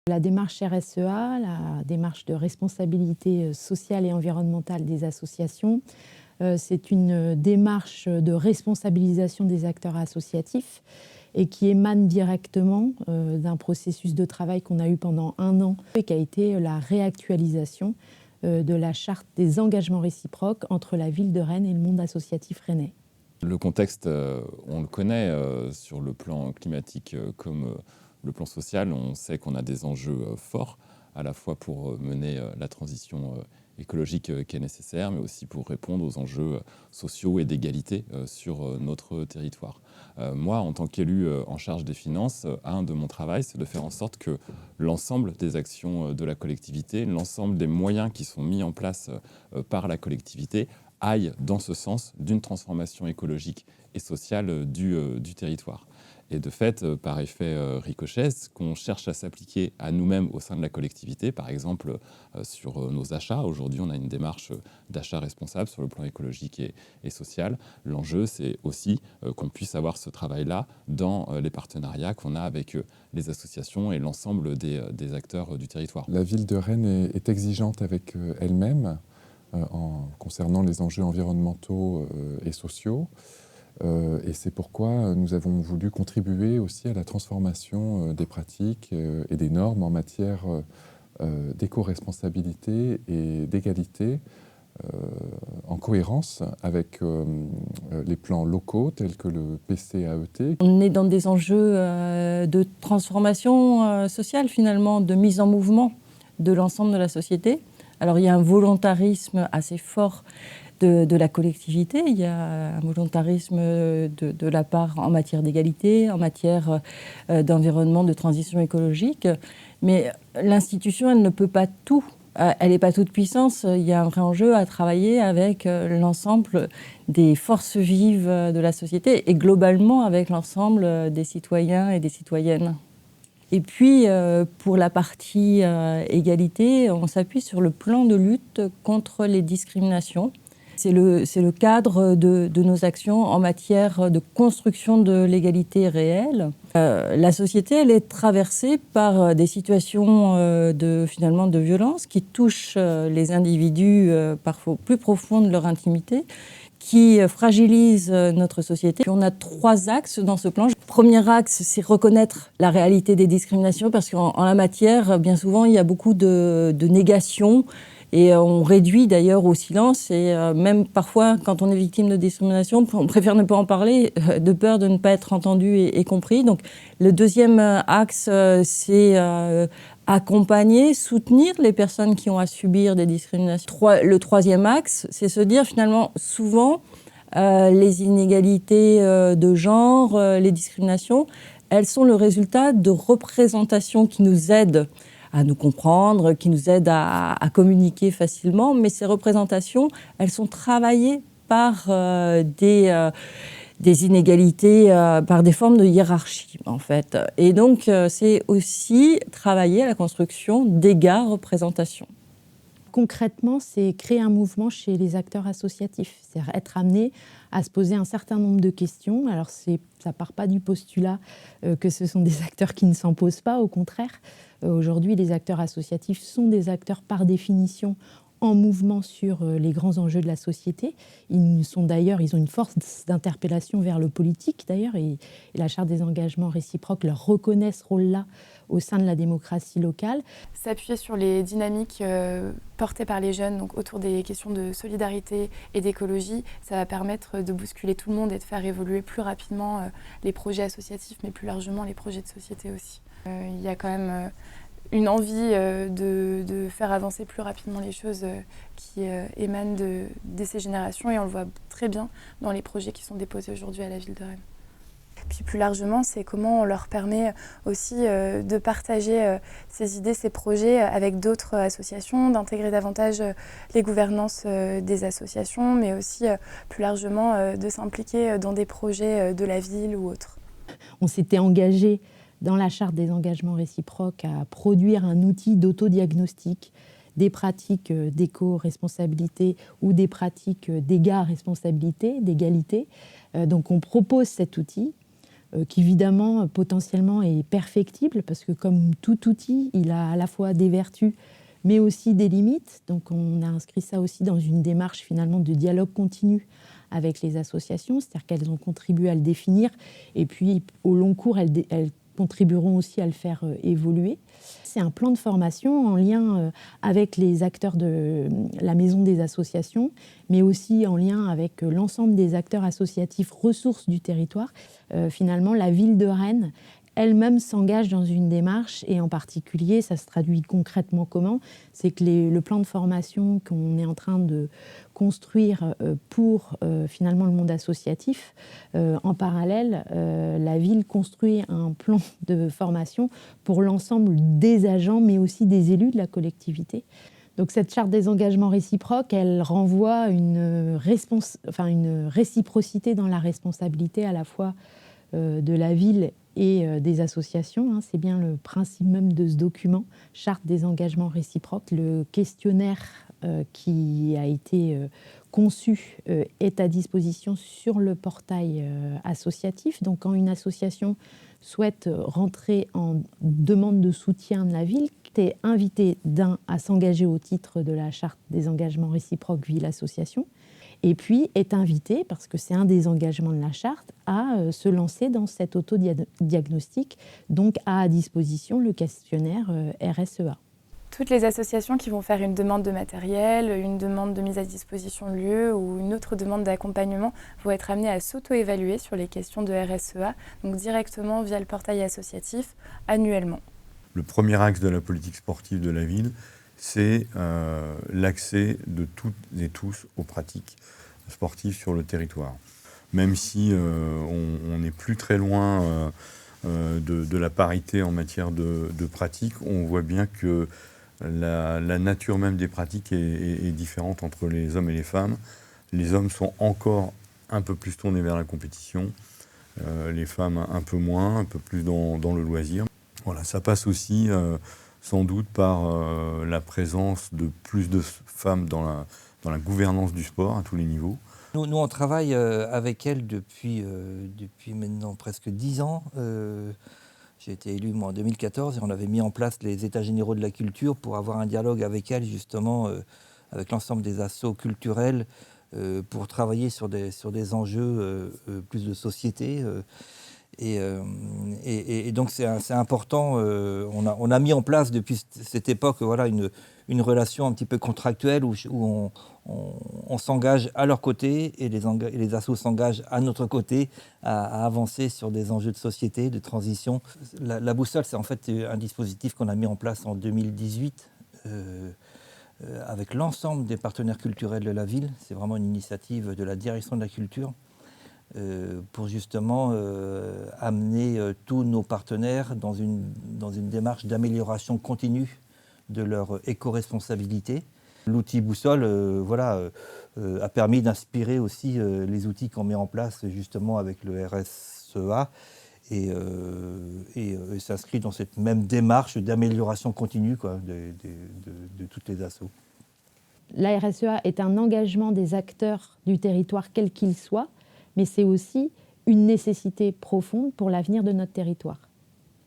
La démarche RSEA, la démarche de responsabilité sociale et environnementale des associations, c'est une démarche de responsabilisation des acteurs associatifs et qui émane directement d'un processus de travail qu'on a eu pendant 1 an et qui a été la réactualisation de la charte des engagements réciproques entre la ville de Rennes et le monde associatif rennais. Le contexte, on le connaît sur le plan climatique comme le plan social. On sait qu'on a des enjeux forts, à la fois pour mener la transition écologique qui est nécessaire, mais aussi pour répondre aux enjeux sociaux et d'égalité sur notre territoire. Moi, en tant qu'élu en charge des finances, un de mon travail, c'est de faire en sorte que l'ensemble des actions de la collectivité, l'ensemble des moyens qui sont mis en place par la collectivité, aille dans ce sens d'une transformation écologique et sociale du territoire. Et de fait, par effet ricochet, ce qu'on cherche à s'appliquer à nous-mêmes au sein de la collectivité, par exemple sur nos achats. Aujourd'hui, on a une démarche d'achat responsable sur le plan écologique et social. L'enjeu, c'est aussi qu'on puisse avoir ce travail-là dans les partenariats qu'on a avec les associations et l'ensemble des acteurs du territoire. La ville de Rennes est exigeante avec elle-même concernant les enjeux environnementaux et sociaux. Et c'est pourquoi nous avons voulu contribuer aussi à la transformation des pratiques et des normes en matière d'éco-responsabilité et d'égalité en cohérence avec les plans locaux tels que le PCAET. On est dans des enjeux de transformation sociale finalement, de mise en mouvement de l'ensemble de la société. Alors il y a un volontarisme assez fort de la collectivité, il y a un volontarisme de la part en matière d'égalité, en matière d'environnement, de transition écologique, mais l'institution, elle ne peut pas tout. Elle n'est pas toute puissance, il y a un vrai enjeu à travailler avec l'ensemble des forces vives de la société et globalement avec l'ensemble des citoyens et des citoyennes. Et puis, pour la partie égalité, on s'appuie sur le plan de lutte contre les discriminations. C'est le cadre de nos actions en matière de construction de l'égalité réelle. La société, elle est traversée par des situations de violence qui touchent les individus parfois au plus profond de leur intimité, qui fragilise notre société. On a 3 axes dans ce plan. Le premier axe, c'est reconnaître la réalité des discriminations, parce qu'en la matière, bien souvent, il y a beaucoup de négation, et on réduit d'ailleurs au silence, et même parfois, quand on est victime de discrimination, on préfère ne pas en parler, de peur de ne pas être entendu et compris. Donc, le deuxième axe, c'est accompagner, soutenir les personnes qui ont à subir des discriminations. Le troisième axe, c'est se dire finalement, souvent, les inégalités de genre, les discriminations, elles sont le résultat de représentations qui nous aident à nous comprendre, qui nous aident à communiquer facilement, mais ces représentations, elles sont travaillées par des inégalités, par des formes de hiérarchie, en fait. Et donc, c'est aussi travailler à la construction d'égards-représentations. Concrètement, c'est créer un mouvement chez les acteurs associatifs, c'est-à-dire être amené à se poser un certain nombre de questions. Alors, ça ne part pas du postulat que ce sont des acteurs qui ne s'en posent pas, au contraire. Aujourd'hui, les acteurs associatifs sont des acteurs par définition en mouvement sur les grands enjeux de la société. Ils ont une force d'interpellation vers le politique, d'ailleurs, et la Charte des engagements réciproques leur reconnaît ce rôle-là au sein de la démocratie locale. S'appuyer sur les dynamiques portées par les jeunes, donc autour des questions de solidarité et d'écologie, ça va permettre de bousculer tout le monde et de faire évoluer plus rapidement les projets associatifs, mais plus largement les projets de société aussi. Il y a quand même une envie de faire avancer plus rapidement les choses qui émanent de ces générations, et on le voit très bien dans les projets qui sont déposés aujourd'hui à la ville de Rennes. Puis plus largement, c'est comment on leur permet aussi de partager ces idées, ces projets avec d'autres associations, d'intégrer davantage les gouvernances des associations, mais aussi plus largement de s'impliquer dans des projets de la ville ou autres. On s'était engagé dans la Charte des engagements réciproques à produire un outil d'autodiagnostic des pratiques d'éco-responsabilité ou des pratiques d'égard-responsabilité, d'égalité. Donc on propose cet outil. qui évidemment potentiellement est perfectible, parce que comme tout outil, il a à la fois des vertus, mais aussi des limites. Donc on a inscrit ça aussi dans une démarche finalement de dialogue continu avec les associations, c'est-à-dire qu'elles ont contribué à le définir, et puis au long cours, elles contribueront aussi à le faire évoluer. C'est un plan de formation en lien avec les acteurs de la Maison des associations, mais aussi en lien avec l'ensemble des acteurs associatifs ressources du territoire. Finalement, la ville de Rennes elle-même s'engage dans une démarche, et en particulier, ça se traduit concrètement comment? C'est que le plan de formation qu'on est en train de construire pour finalement le monde associatif, en parallèle, la ville construit un plan de formation pour l'ensemble des agents, mais aussi des élus de la collectivité. Donc cette charte des engagements réciproques, elle renvoie à une réciprocité dans la responsabilité à la fois de la ville et des associations. C'est bien le principe même de ce document, charte des engagements réciproques. Le questionnaire qui a été conçu est à disposition sur le portail associatif. Donc quand une association souhaite rentrer en demande de soutien de la ville, est invité à s'engager au titre de la charte des engagements réciproques ville-association, et puis est invité, parce que c'est un des engagements de la charte, à se lancer dans cet autodiagnostic, donc à disposition le questionnaire RSEA. Toutes les associations qui vont faire une demande de matériel, une demande de mise à disposition de lieux ou une autre demande d'accompagnement vont être amenées à s'auto-évaluer sur les questions de RSEA, donc directement via le portail associatif, annuellement. Le premier axe de la politique sportive de la ville, c'est l'accès de toutes et tous aux pratiques sportives sur le territoire. Même si on n'est plus très loin de la parité en matière de pratiques, on voit bien que la nature même des pratiques est différente entre les hommes et les femmes. Les hommes sont encore un peu plus tournés vers la compétition, les femmes un peu moins, un peu plus dans le loisir. Voilà, ça passe aussi sans doute par la présence de plus de femmes dans la gouvernance du sport à tous les niveaux. Nous on travaille avec elles depuis maintenant presque 10 ans. J'ai été élu moi en 2014 et on avait mis en place les états généraux de la culture pour avoir un dialogue avec elles justement, avec l'ensemble des assos culturels, pour travailler sur des enjeux plus de société. Et donc c'est important, on a mis en place depuis cette époque voilà, une relation un petit peu contractuelle où on s'engage à leur côté et les assos s'engagent à notre côté à avancer sur des enjeux de société, de transition. La boussole, c'est en fait un dispositif qu'on a mis en place en 2018 avec l'ensemble des partenaires culturels de la ville. C'est vraiment une initiative de la direction de la culture. Pour justement amener tous nos partenaires dans une démarche d'amélioration continue de leur éco-responsabilité. L'outil boussole a permis d'inspirer aussi les outils qu'on met en place justement avec le RSEA et s'inscrit dans cette même démarche d'amélioration continue de toutes les assos. La RSEA est un engagement des acteurs du territoire quel qu'il soit, mais c'est aussi une nécessité profonde pour l'avenir de notre territoire.